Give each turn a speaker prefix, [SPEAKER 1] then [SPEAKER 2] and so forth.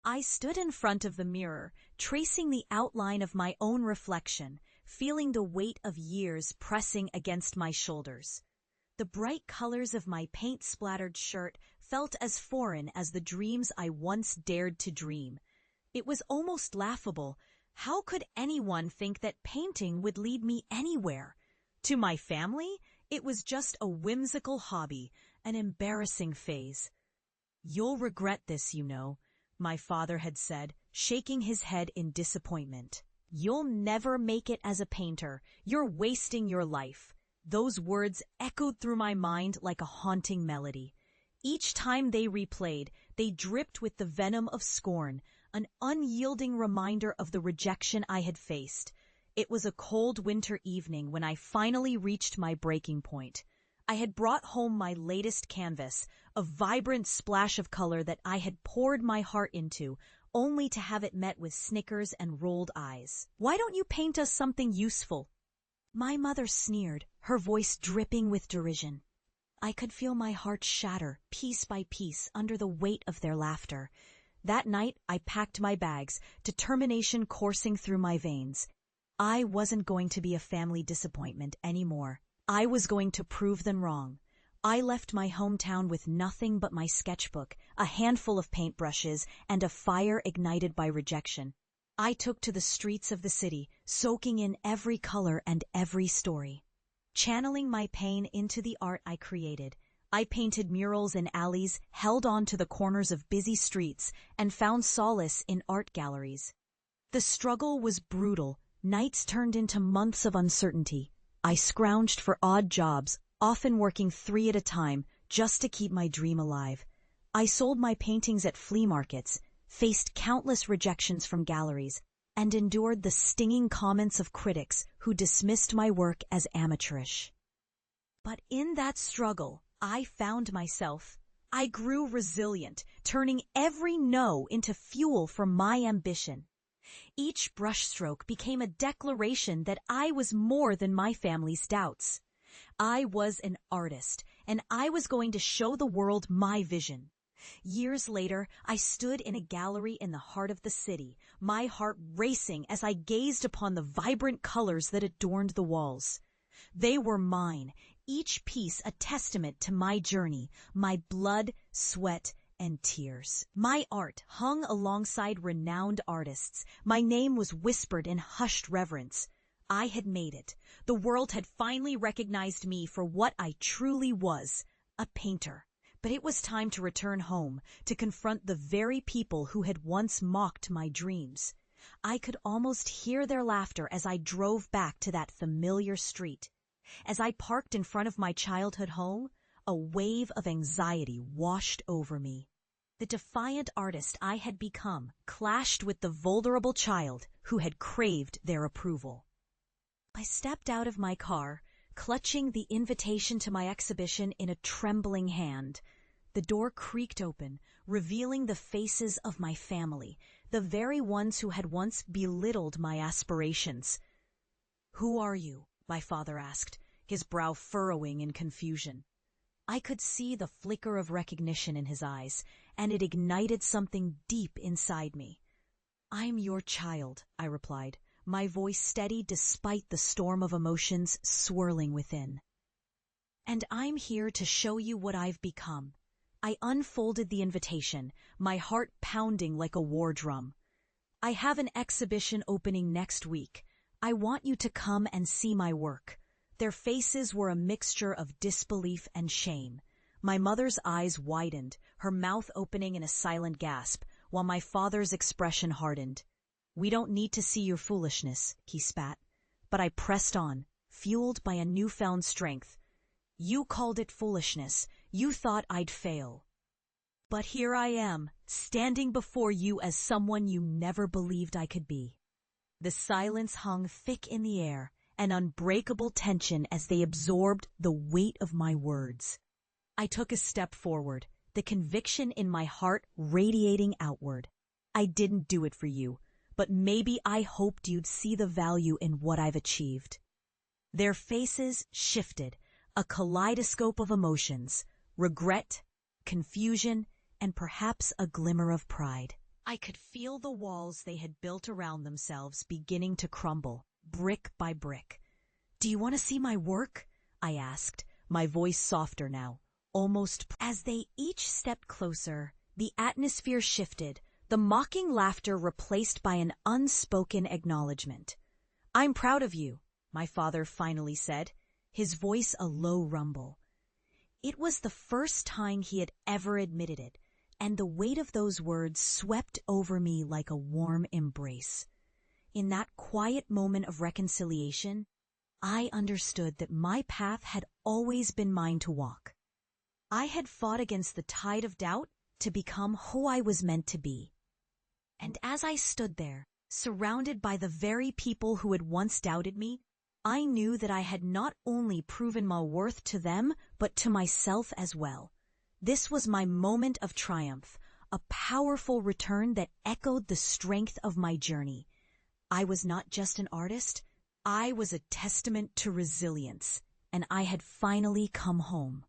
[SPEAKER 1] I stood in front of the mirror, tracing the outline of my own reflection, feeling the weight of years pressing against my shoulders. The bright colors of my paint-splattered shirt felt as foreign as the dreams I once dared to dream. It was almost laughable. How could anyone think that painting would lead me anywhere? To my family, it was just a whimsical hobby, an embarrassing phase. "You'll regret this, you know," my father had said, shaking his head in disappointment. "You'll never make it as a painter. You're wasting your life." Those words echoed through my mind like a haunting melody. Each time they replayed, they dripped with the venom of scorn, an unyielding reminder of the rejection I had faced. It was a cold winter evening when I finally reached my breaking point. I had brought home my latest canvas, a vibrant splash of color that I had poured my heart into, only to have it met with snickers and rolled eyes. "Why don't you paint us something useful?" My mother sneered, her voice dripping with derision. I could feel my heart shatter, piece by piece, under the weight of their laughter. That night, I packed my bags, determination coursing through my veins. I wasn't going to be a family disappointment anymore. I was going to prove them wrong. I left my hometown with nothing but my sketchbook, a handful of paintbrushes, and a fire ignited by rejection. I took to the streets of the city, soaking in every color and every story. Channeling my pain into the art I created, I painted murals in alleys, held on to the corners of busy streets, and found solace in art galleries. The struggle was brutal. Nights turned into months of uncertainty. I scrounged for odd jobs, often working 3 at a time, just to keep my dream alive. I sold my paintings at flea markets, faced countless rejections from galleries, and endured the stinging comments of critics who dismissed my work as amateurish. But in that struggle, I found myself. I grew resilient, turning every no into fuel for my ambition. Each brushstroke became a declaration that I was more than my family's doubts. I was an artist, and I was going to show the world my vision. Years later, I stood in a gallery in the heart of the city, my heart racing as I gazed upon the vibrant colors that adorned the walls. They were mine, each piece a testament to my journey, my blood, sweat, and tears. My art hung alongside renowned artists. My name was whispered in hushed reverence. I had made it. The world had finally recognized me for what I truly was, a painter. But it was time to return home, to confront the very people who had once mocked my dreams. I could almost hear their laughter as I drove back to that familiar street. As I parked in front of my childhood home, a wave of anxiety washed over me. The defiant artist I had become clashed with the vulnerable child who had craved their approval. I stepped out of my car, clutching the invitation to my exhibition in a trembling hand. The door creaked open, revealing the faces of my family, the very ones who had once belittled my aspirations. "Who are you?" my father asked, his brow furrowing in confusion. I could see the flicker of recognition in his eyes, and it ignited something deep inside me. "I'm your child," I replied, my voice steady despite the storm of emotions swirling within. "And I'm here to show you what I've become." I unfolded the invitation, my heart pounding like a war drum. "I have an exhibition opening next week. I want you to come and see my work." Their faces were a mixture of disbelief and shame. My mother's eyes widened, her mouth opening in a silent gasp, while my father's expression hardened. "We don't need to see your foolishness," he spat. But I pressed on, fueled by a newfound strength. "You called it foolishness. You thought I'd fail. But here I am, standing before you as someone you never believed I could be." The silence hung thick in the air, an unbreakable tension as they absorbed the weight of my words. I took a step forward, the conviction in my heart radiating outward. "I didn't do it for you, but maybe I hoped you'd see the value in what I've achieved." Their faces shifted, a kaleidoscope of emotions, regret, confusion, and perhaps a glimmer of pride. I could feel the walls they had built around themselves beginning to crumble, brick by brick. "Do you want to see my work?" I asked, my voice softer now, almost. As they each stepped closer, the atmosphere shifted, the mocking laughter replaced by an unspoken acknowledgement. "I'm proud of you," my father finally said, his voice a low rumble. It was the first time he had ever admitted it, and the weight of those words swept over me like a warm embrace. In that quiet moment of reconciliation, I understood that my path had always been mine to walk. I had fought against the tide of doubt to become who I was meant to be. And as I stood there, surrounded by the very people who had once doubted me, I knew that I had not only proven my worth to them, but to myself as well. This was my moment of triumph, a powerful return that echoed the strength of my journey. I was not just an artist, I was a testament to resilience, and I had finally come home.